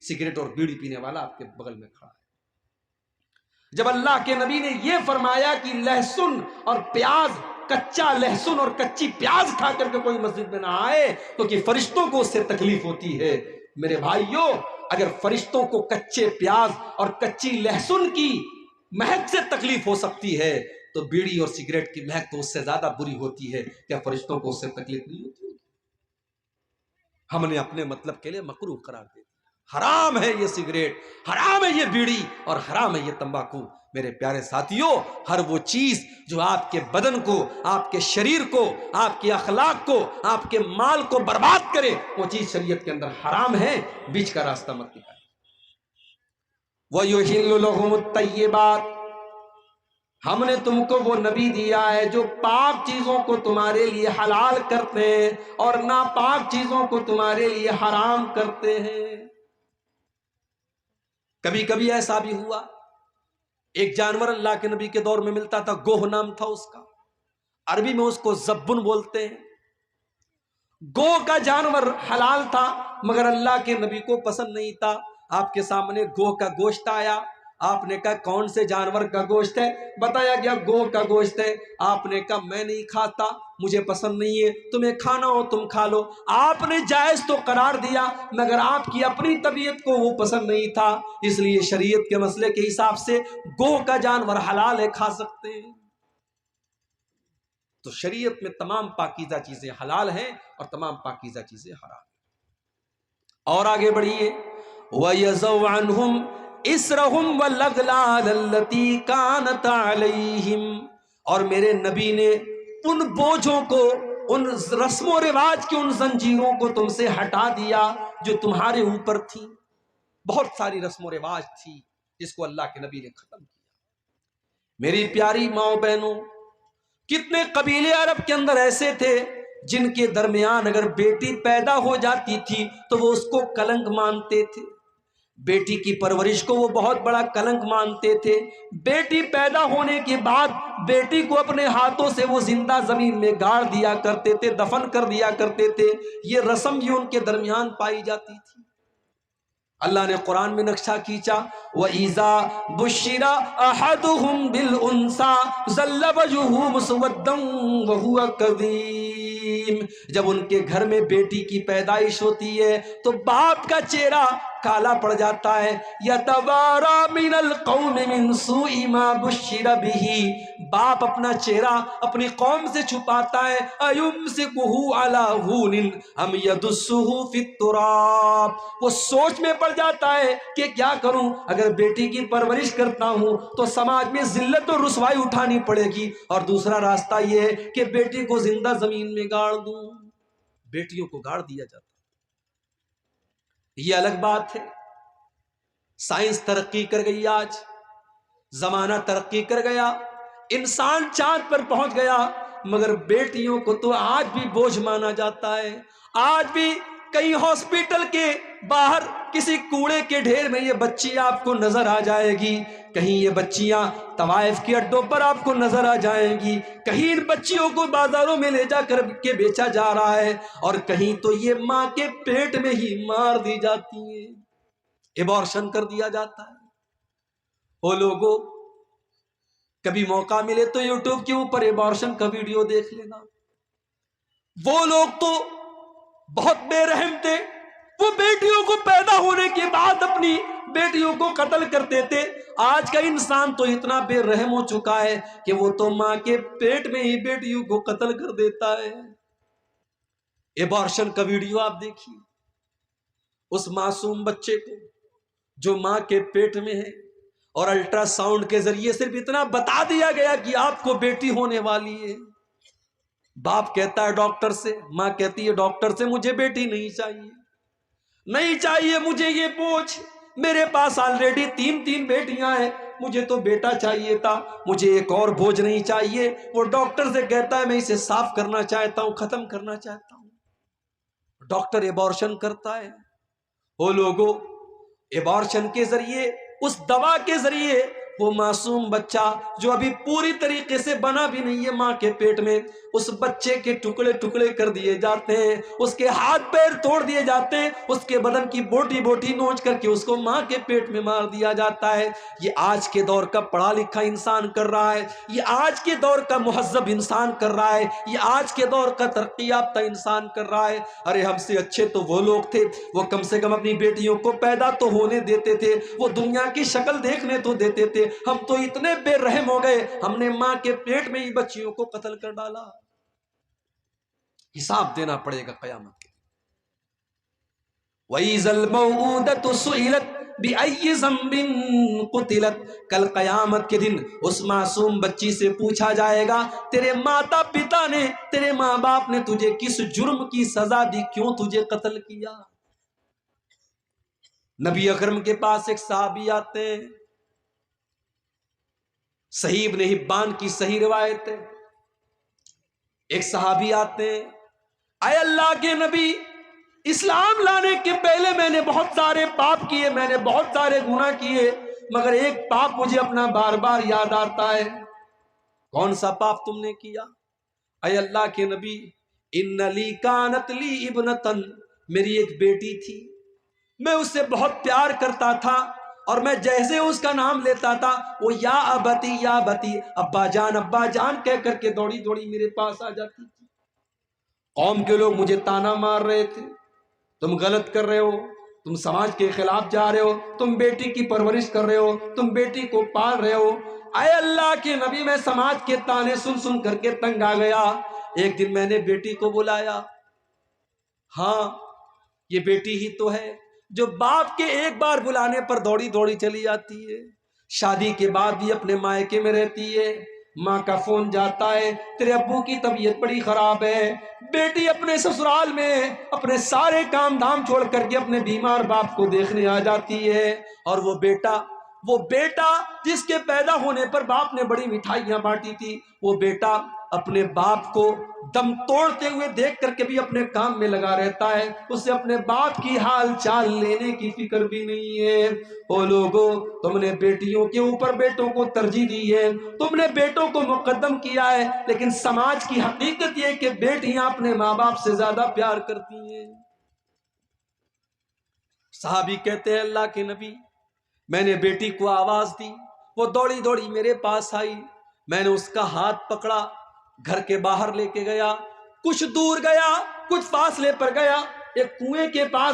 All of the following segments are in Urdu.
سگریٹ اور بیڑی پینے والا آپ کے بغل میں کھڑا ہے۔ جب اللہ کے نبی نے یہ فرمایا کہ لہسن اور پیاز، کچا لہسن اور کچی پیاز کھا کر کے کوئی مسجد میں نہ آئے تو کہ فرشتوں کو اس سے تکلیف ہوتی ہے، میرے بھائیوں اگر فرشتوں کو کچے پیاز اور کچی لہسن کی مہک سے تکلیف ہو سکتی ہے تو بیڑی اور سگریٹ کی مہک تو اس سے زیادہ بری ہوتی ہے، کیا فرشتوں کو اس سے تکلیف نہیں ہوتی؟ ہم نے اپنے مطلب کے لیے مکروہ قرار دے دیا۔ حرام ہے یہ سگریٹ، حرام ہے یہ بیڑی اور حرام ہے یہ تمباکو۔ میرے پیارے ساتھیوں، ہر وہ چیز جو آپ کے بدن کو، آپ کے شریر کو، آپ کے اخلاق کو، آپ کے مال کو برباد کرے، وہ چیز شریعت کے اندر حرام ہے، بیچ کا راستہ مت نکالیں۔ وَيُحِلُّ لَهُمُ الطَّيِّبَاتِ، ہم نے تم کو وہ نبی دیا ہے جو پاک چیزوں کو تمہارے لیے حلال کرتے ہیں اور ناپاک چیزوں کو تمہارے لیے حرام کرتے ہیں۔ کبھی کبھی ایسا بھی ہوا، ایک جانور اللہ کے نبی کے دور میں ملتا تھا، گوہ نام تھا اس کا، عربی میں اس کو زبن بولتے ہیں۔ گوہ کا جانور حلال تھا مگر اللہ کے نبی کو پسند نہیں تھا۔ آپ کے سامنے گوہ کا گوشت آیا، آپ نے کہا کون سے جانور کا گوشت ہے؟ بتایا گیا گوہ کا گوشت ہے۔ آپ نے کہا میں نہیں کھاتا، مجھے پسند نہیں ہے، تمہیں کھانا ہو تم کھا لو۔ آپ نے جائز تو قرار دیا مگر آپ کی اپنی طبیعت کو وہ پسند نہیں تھا، اس لیے شریعت کے مسئلے کے حساب سے گوہ کا جانور حلال ہے، کھا سکتے ہیں۔ تو شریعت میں تمام پاکیزہ چیزیں حلال ہیں اور تمام پاکیزہ چیزیں حرام ہیں۔ اور آگے بڑھیے، وَيَزَوْ عَنْهُمْ إِسْرَهُمْ وَالْأَغْلَالَ الَّتِي كَانَتْ عَلَيْهِمْ، اور میرے نبی نے ان بوجھوں کو، ان رسم و رواج کی ان زنجیروں کو تم سے ہٹا دیا جو تمہارے اوپر تھی۔ بہت ساری رسم و رواج تھی جس کو اللہ کے نبی نے ختم کیا۔ میری پیاری ماں بہنوں، کتنے قبیلے عرب کے اندر ایسے تھے جن کے درمیان اگر بیٹی پیدا ہو جاتی تھی تو وہ اس کو کلنک مانتے تھے، بیٹی کی پرورش کو وہ بہت بڑا کلنک مانتے تھے۔ بیٹی پیدا ہونے کے بعد بیٹی کو اپنے ہاتھوں سے وہ زندہ زمین میں گاڑ دیا کرتے تھے، دفن کر دیا کرتے تھے۔ یہ رسم بھی ان کے درمیان پائی جاتی تھی۔ اللہ نے قرآن میں نقشہ کھینچا، وَإِذَا بُشِّرَ أَحَدُهُمْ بِالْأُنْثَىٰ ظَلَّ وَجْهُهُ مُسْوَدًّا وَهُوَ كَظِيمٌ، جب ان کے گھر میں بیٹی کی پیدائش ہوتی ہے تو باپ کا چہرہ کالا پڑ جاتا ہے، يَتَوَارَىٰ مِنَ الْقَوْمِ مِنْ سُوءِ مَا بُشِّرَ بِهِ، باپ اپنا چہرہ اپنی قوم سے چھپاتا ہے، أَيُمْسِكُهُ عَلَىٰ هُونٍ أَمْ يَدُسُّهُ فِي التُّرَابِ، وہ سوچ میں پڑ جاتا ہے کہ کیا کروں، اگر بیٹی کی پرورش کرتا ہوں تو سماج میں ذلت اور رسوائی اٹھانی پڑے گی، اور دوسرا راستہ یہ ہے کہ بیٹی کو زندہ زمین میں گاڑ دوں۔ بیٹیوں کو گاڑ دیا جاتا، یہ الگ بات ہے۔ سائنس ترقی کر گئی، آج زمانہ ترقی کر گیا، انسان چاند پر پہنچ گیا، مگر بیٹیوں کو تو آج بھی بوجھ مانا جاتا ہے۔ آج بھی کئی ہاسپٹل کے باہر کسی کوڑے کے ڈھیر میں یہ بچی آپ کو نظر آ جائے گی، کہیں یہ بچیاں طوائف کے اڈوں پر آپ کو نظر آ جائیں گی، کہیں ان بچیوں کو بازاروں میں لے جا کر کے بیچا جا رہا ہے، اور کہیں تو یہ ماں کے پیٹ میں ہی مار دی جاتی ہیں، ایبارشن کر دیا جاتا ہے۔ وہ لوگوں، کبھی موقع ملے تو یوٹیوب کے اوپر ایبارشن کا ویڈیو دیکھ لینا۔ وہ لوگ تو بہت بے رحم تھے، وہ بیٹیوں کو پیدا ہونے کے بعد اپنی بیٹیوں کو قتل کرتے تھے۔ آج کا انسان تو اتنا بے رحم ہو چکا ہے کہ وہ تو ماں کے پیٹ میں ہی بیٹیوں کو قتل کر دیتا ہے۔ ایبارشن کا ویڈیو آپ دیکھیے، اس معصوم بچے کو جو ماں کے پیٹ میں ہے، اور الٹرا ساؤنڈ کے ذریعے صرف اتنا بتا دیا گیا کہ آپ کو بیٹی ہونے والی ہے۔ باپ کہتا ہے ڈاکٹر سے، ماں کہتی ہے ڈاکٹر سے مجھے بیٹی نہیں چاہیے، نہیں چاہیے مجھے یہ بوجھ، میرے پاس آلریڈی تین بیٹیاں ہیں، مجھے تو بیٹا چاہیے تھا، مجھے ایک اور بوجھ نہیں چاہیے۔ وہ ڈاکٹر سے کہتا ہے میں اسے صاف کرنا چاہتا ہوں، ختم کرنا چاہتا ہوں۔ ڈاکٹر ایبارشن کرتا ہے۔ وہ لوگوں، ایبارشن کے ذریعے، اس دوا کے ذریعے وہ معصوم بچہ جو ابھی پوری طریقے سے بنا بھی نہیں ہے ماں کے پیٹ میں، اس بچے کے ٹکڑے ٹکڑے کر دیے جاتے ہیں، اس کے ہاتھ پیر توڑ دیے جاتے ہیں، اس کے بدن کی بوٹی بوٹی نوچ کر کے اس کو ماں کے پیٹ میں مار دیا جاتا ہے۔ یہ آج کے دور کا پڑھا لکھا انسان کر رہا ہے، یہ آج کے دور کا مہذب انسان کر رہا ہے، یہ آج کے دور کا ترقی یافتہ انسان کر رہا ہے۔ ارے ہم سے اچھے تو وہ لوگ تھے، وہ کم سے کم اپنی بیٹیوں کو پیدا تو ہونے دیتے تھے، وہ دنیا کی شکل دیکھنے تو دیتے تھے۔ ہم تو اتنے بے رحم ہو گئے، ہم نے ماں کے پیٹ میں ہی بچیوں کو قتل کر ڈالا۔ حساب دینا پڑے گا قیامت کے۔ وَإِذَا الْمَوْءُودَةُ سُئِلَتْ بِأَيِّ ذَنبٍ قُتِلَتْ، کل قیامت کے دن اس معصوم بچی سے پوچھا جائے گا تیرے ماتا پتا نے، تیرے ماں باپ نے تجھے کس جرم کی سزا دی، کیوں تجھے قتل کیا؟ نبی اکرم کے پاس ایک صحابی آتے ہیں، صحیح ابن حبان کی صحیح روایت ہے، ایک صحابی آتے ہیں، اے اللہ کے نبی، اسلام لانے کے پہلے میں نے بہت سارے پاپ کیے، میں نے بہت سارے گناہ کیے، مگر ایک پاپ مجھے اپنا بار بار یاد آتا ہے۔ کون سا پاپ تم نے کیا؟ اے اللہ کے نبی، ان لی کانت لی ابنتن، میری ایک بیٹی تھی، میں اس سے بہت پیار کرتا تھا، اور میں جیسے اس کا نام لیتا تھا وہ یا ابتی یا بتی، ابا جان کہہ کر کے دوڑی دوڑی میرے پاس آ جاتی تھی۔ قوم کے لوگ مجھے تانا مار رہے تھے، تم غلط کر رہے ہو، تم سماج کے خلاف جا رہے ہو، تم بیٹی کی پرورش کر رہے ہو، تم بیٹی کو پال رہے ہو۔ اے اللہ کے نبی، میں سماج کے تانے سن سن کر کے تنگ آ گیا۔ ایک دن میں نے بیٹی کو بلایا، ہاں یہ بیٹی ہی تو ہے جو باپ کے ایک بار بلانے پر دوڑی دوڑی چلی جاتی ہے، شادی کے بعد بھی اپنے مائکے میں رہتی ہے، ماں کا فون جاتا ہے تیرے ابو کی طبیعت بڑی خراب ہے، بیٹی اپنے سسرال میں اپنے سارے کام دھام چھوڑ کر کے اپنے بیمار باپ کو دیکھنے آ جاتی ہے، اور وہ بیٹا جس کے پیدا ہونے پر باپ نے بڑی مٹھائیاں بانٹی تھی، وہ بیٹا اپنے باپ کو دم توڑتے ہوئے دیکھ کر کے بھی اپنے کام میں لگا رہتا ہے، اسے اپنے باپ کی حال چال لینے کی فکر بھی نہیں ہے۔ او لوگوں، تم نے بیٹیوں کے اوپر بیٹوں کو ترجیح دی ہے، تم نے بیٹوں کو مقدم کیا ہے، لیکن سماج کی حقیقت یہ کہ بیٹیاں اپنے ماں باپ سے زیادہ پیار کرتی ہیں۔ صحابی کہتے ہیں اللہ کے نبی، میں نے بیٹی کو آواز دی، وہ دوڑی دوڑی میرے پاس آئی، میں نے اس کا ہاتھ پکڑا، گھر کے باہر لے کے گیا، کچھ دور گیا، کچھ فاصلے پر گیا، ایک کنویں کے پاس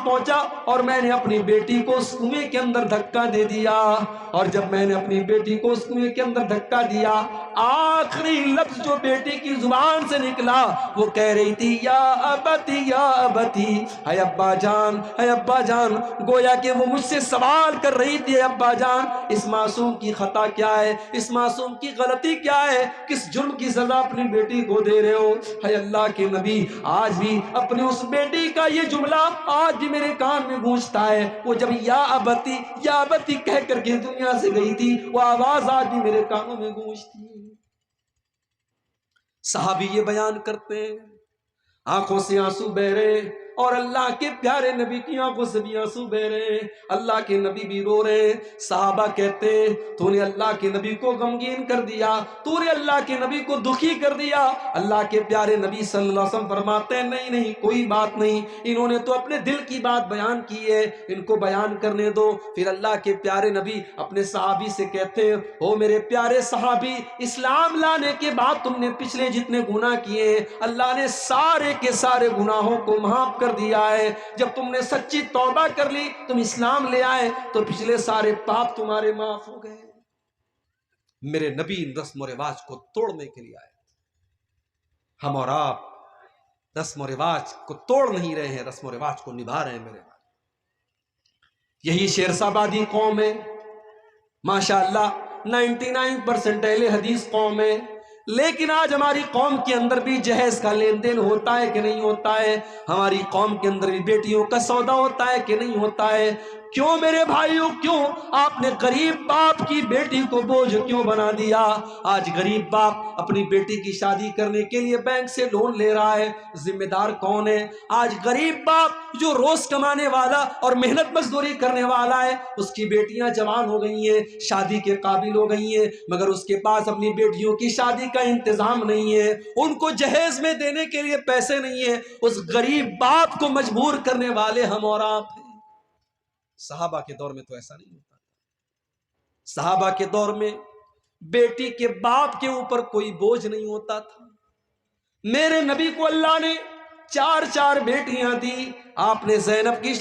پہنچا، اور میں نے اپنی بیٹی کو اس کنویں کے اندر دھکا دے دیا، اور جب میں نے اپنی بیٹی کو اس کنویں کے اندر دھکا دیا، آخری لفظ جو بیٹی کی زبان سے نکلا وہ کہہ رہی تھی یا ابتی یا ابتی، اے ابا جان، گویا کہ وہ مجھ سے سوال کر رہی تھی، اے ابا جان اس معصوم کی خطا کیا ہے، اس معصوم کی غلطی کیا ہے، کس جرم کی سزا اپنی بیٹی کو دے رہے ہو؟ اے اللہ کے نبی، آج بھی اپنی اس بیٹی کا یہ جملہ آج بھی میرے کان میں گونجتا ہے، وہ جب یا ابتی کہہ کر کے دنیا سے گئی تھی، وہ آواز آج بھی میرے کانوں میں گونجتی ہے۔ صحابی یہ بیان کرتے ہیں، آنکھوں سے آنسو بہ رہے، اور اللہ کے پیارے نبی کی آنکھوں سے بھی آنسو بہ رہے، اللہ کے نبی بھی رو رہے۔ صحابہ کہتے ہیں تو نے اللہ کے نبی کو غمگین کر دیا، تو نے اللہ کے نبی کو دکھی کر دیا۔ اللہ کے پیارے نبی صلی اللہ علیہ وسلم فرماتے ہیں نہیں کوئی بات نہیں، انہوں نے تو اپنے دل کی بات بیان کی ہے، ان کو بیان کرنے دو۔ پھر اللہ کے پیارے نبی اپنے صحابی سے کہتے ہیں او میرے پیارے صحابی، اسلام لانے کے بعد تم نے پچھلے جتنے گناہ کیے اللہ نے سارے کے سارے گناہوں کو معاف کر دیا ہے، جب تم نے سچی توبہ کر لی، تم اسلام لے آئے تو پچھلے سارے پاپ تمہارے معاف ہو گئے۔ میرے نبی رسم و رواج کو توڑنے کے لیے آئے، ہم اور آپ رسم و رواج کو توڑ نہیں رہے ہیں، رسم و رواج کو نبھا رہے ہیں۔ میرے یہی شیرسابادی قوم ہے، ماشاءاللہ 99% اہل حدیث قوم ہے، لیکن آج ہماری قوم کے اندر بھی جہیز کا لین دین ہوتا ہے کہ نہیں ہوتا ہے؟ ہماری قوم کے اندر بھی بیٹیوں کا سودا ہوتا ہے کہ نہیں ہوتا ہے؟ کیوں میرے بھائیوں، کیوں آپ نے غریب باپ کی بیٹی کو بوجھ کیوں بنا دیا؟ آج غریب باپ اپنی بیٹی کی شادی کرنے کے لیے بینک سے لون لے رہا ہے، ذمہ دار کون ہے؟ آج غریب باپ جو روز کمانے والا اور محنت مزدوری کرنے والا ہے، اس کی بیٹیاں جوان ہو گئی ہیں، شادی کے قابل ہو گئی ہیں، مگر اس کے پاس اپنی بیٹیوں کی شادی کا انتظام نہیں ہے، ان کو جہیز میں دینے کے لیے پیسے نہیں ہیں، اس غریب باپ کو مجبور کرنے والے ہم اور آپ ہیں۔ صحابہ کے دور میں تو ایسا نہیں ہوتا، صحابہ کے دور میں بیٹی کے باپ کے اوپر کوئی بوجھ نہیں ہوتا تھا۔ میرے نبی کو اللہ نے 4 بیٹیاں دی، آپ نے زینب کی